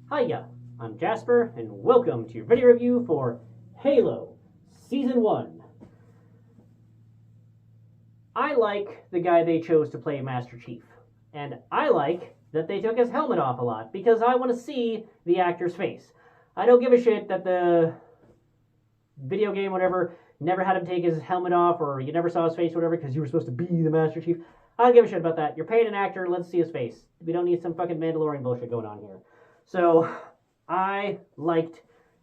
Hiya, I'm Jasper, and welcome to your video review for Halo Season 1. I like the guy they chose to play Master Chief, and I like that they took his helmet off a lot, because I want to see the actor's face. I don't give a shit that the video game, whatever, never had him take his helmet off, or you never saw his face, whatever, because you were supposed to be the Master Chief. I don't give a shit about that. You're paying an actor, let's see his face. We don't need some fucking Mandalorian bullshit going on here. So, I liked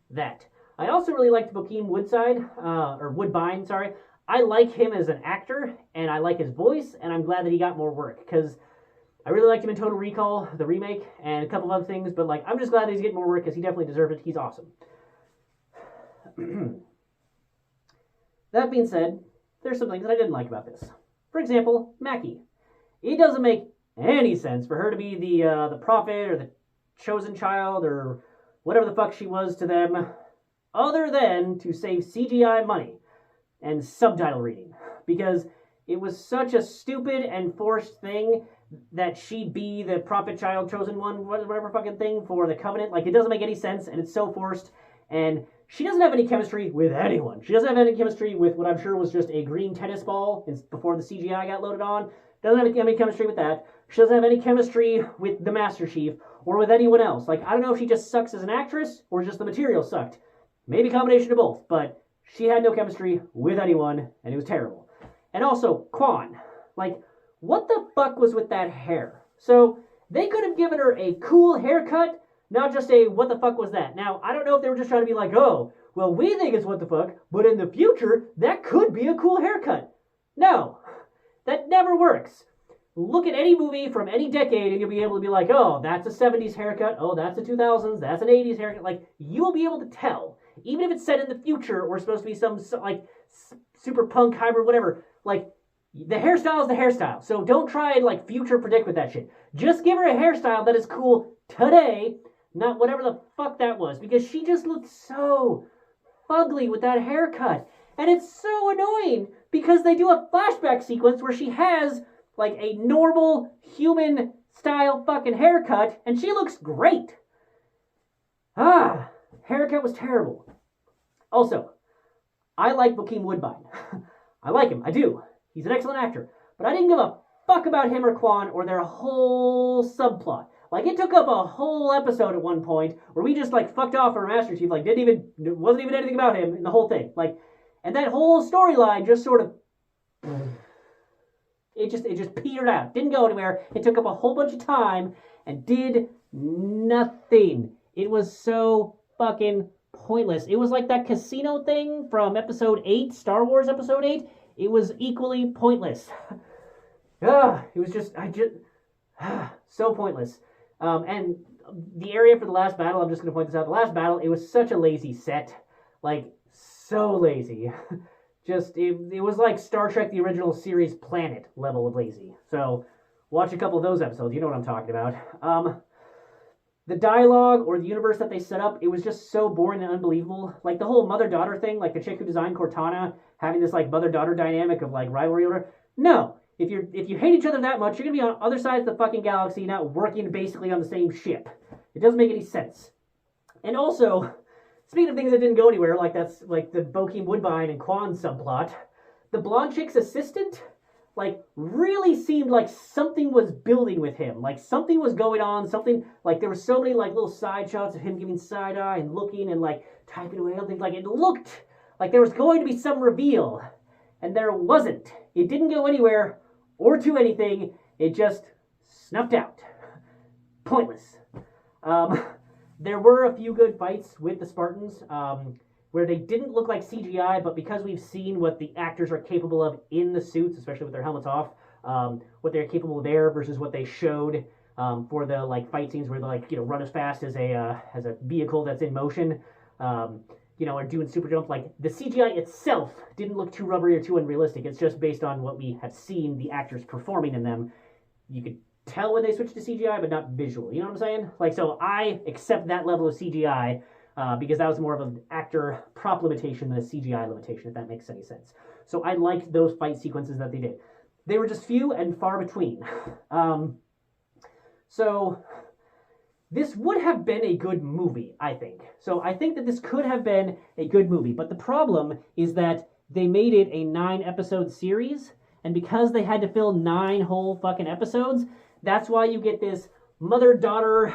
that. I also really liked Bokeem Woodbine, sorry. I like him as an actor, and I like his voice, and I'm glad that he got more work, because I really liked him in Total Recall, the remake, and a couple of other things, but like, I'm just glad that he's getting more work, because he definitely deserved it. He's awesome. That being said, there's some things that I didn't like about this. For example, Mackie. It doesn't make any sense for her to be the prophet, or the chosen child, or whatever the fuck she was to them, other than to save CGI money and subtitle reading, because it was such a stupid and forced thing that she be the prophet, child, chosen one, whatever fucking thing for the Covenant. Like, it doesn't make any sense, and it's so forced, and she doesn't have any chemistry with anyone. She doesn't have any chemistry with what I'm sure was just a green tennis ball before the CGI got loaded on. Doesn't have any chemistry with that. She doesn't have any chemistry with the Master Chief or with anyone else. Like, I don't know if she just sucks as an actress or just the material sucked. Maybe a combination of both, but she had no chemistry with anyone, and it was terrible. And also, Kwan. Like, what the fuck was with that hair? So, they could have given her a cool haircut, not just a what the fuck was that. Now, I don't know if they were just trying to be like, oh, well, we think it's what the fuck, but in the future, that could be a cool haircut. No, that never works. Look at any movie from any decade and you'll be able to be like, oh, that's a 70s haircut, oh, that's a 2000s, that's an 80s haircut. Like, you'll be able to tell. Even if it's set in the future or supposed to be some, like, super punk hybrid, whatever. Like, the hairstyle is the hairstyle. So don't try and, like, future predict with that shit. Just give her a hairstyle that is cool today, not whatever the fuck that was. Because she just looked so fugly with that haircut. And it's so annoying because they do a flashback sequence where she has like a normal human style fucking haircut, and she looks great. Haircut was terrible. Also, I like Bokeem Woodbine. I like him, I do. He's an excellent actor. But I didn't give a fuck about him or Kwan or their whole subplot. Like, it took up a whole episode at one point where we just like fucked off our Master Chief, like wasn't even anything about him in the whole thing. Like, and that whole storyline just sort of It just petered out. Didn't go anywhere. It took up a whole bunch of time and did nothing. It was so fucking pointless. It was like that casino thing from Episode 8, Star Wars Episode 8. It was equally pointless. It was just, so pointless. And the area for the last battle, I'm just going to point this out. The last battle, it was such a lazy set. Like, so lazy. Just, it was like Star Trek, the original series Planet level of lazy. So, watch a couple of those episodes. You know what I'm talking about. The dialogue or the universe that they set up, it was just so boring and unbelievable. Like, the whole mother-daughter thing, like the chick who designed Cortana, having this, like, mother-daughter dynamic of, like, rivalry or whatever. No. If you hate each other that much, you're going to be on other sides of the fucking galaxy, not working basically on the same ship. It doesn't make any sense. And also, speaking of things that didn't go anywhere, like that's like the Bokeem Woodbine and Kwan subplot, the blonde chick's assistant, like, really seemed like something was building with him. Like, something was going on, something, like, there were so many, like, little side shots of him giving side-eye and looking and, like, typing away on things. Like, it looked like there was going to be some reveal, and there wasn't. It didn't go anywhere or to anything. It just snuffed out. Pointless. There were a few good fights with the Spartans, where they didn't look like CGI, but because we've seen what the actors are capable of in the suits, especially with their helmets off, what they're capable of there versus what they showed for the like fight scenes where they like run as fast as a vehicle that's in motion, or doing super jumps. Like, the CGI itself didn't look too rubbery or too unrealistic. It's just based on what we have seen the actors performing in them. You could tell when they switched to CGI, but not visual. You know what I'm saying? Like, so I accept that level of CGI because that was more of an actor prop limitation than a CGI limitation, if that makes any sense. So I liked those fight sequences that they did. They were just few and far between. So this would have been a good movie, I think. So I think that this could have been a good movie. But the problem is that they made it a 9-episode series. And because they had to fill 9 whole fucking episodes, that's why you get this mother-daughter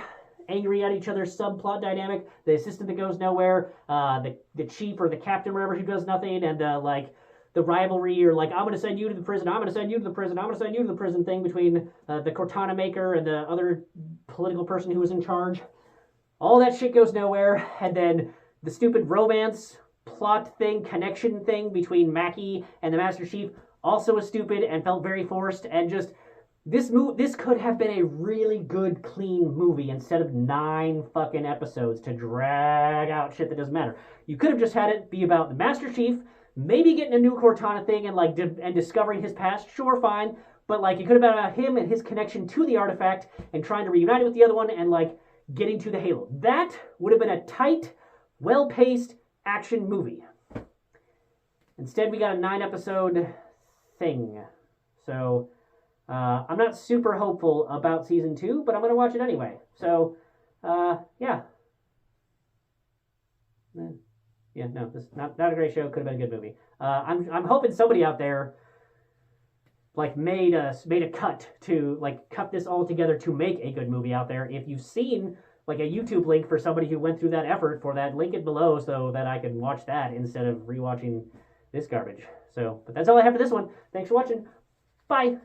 angry at each other subplot dynamic. The assistant that goes nowhere, the chief or the captain, whatever, who does nothing, and the rivalry, or like, I'm going to send you to the prison, I'm going to send you to the prison, I'm going to send you to the prison thing between the Cortana maker and the other political person who was in charge. All that shit goes nowhere, and then the stupid romance plot thing, connection thing between Mackie and the Master Chief also was stupid and felt very forced, and just this could have been a really good, clean movie instead of 9 fucking episodes to drag out shit that doesn't matter. You could have just had it be about the Master Chief, maybe getting a new Cortana thing and discovering his past. Sure, fine, but like it could have been about him and his connection to the artifact and trying to reunite it with the other one and like getting to the Halo. That would have been a tight, well-paced action movie. Instead, we got a 9-episode thing. So I'm not super hopeful about season 2, but I'm going to watch it anyway. So, yeah. Yeah, no, this is not a great show. Could have been a good movie. I'm hoping somebody out there like made a cut to like cut this all together to make a good movie out there. If you've seen like a YouTube link for somebody who went through that effort for that, link it below so that I can watch that instead of rewatching this garbage. So, but that's all I have for this one. Thanks for watching. Bye.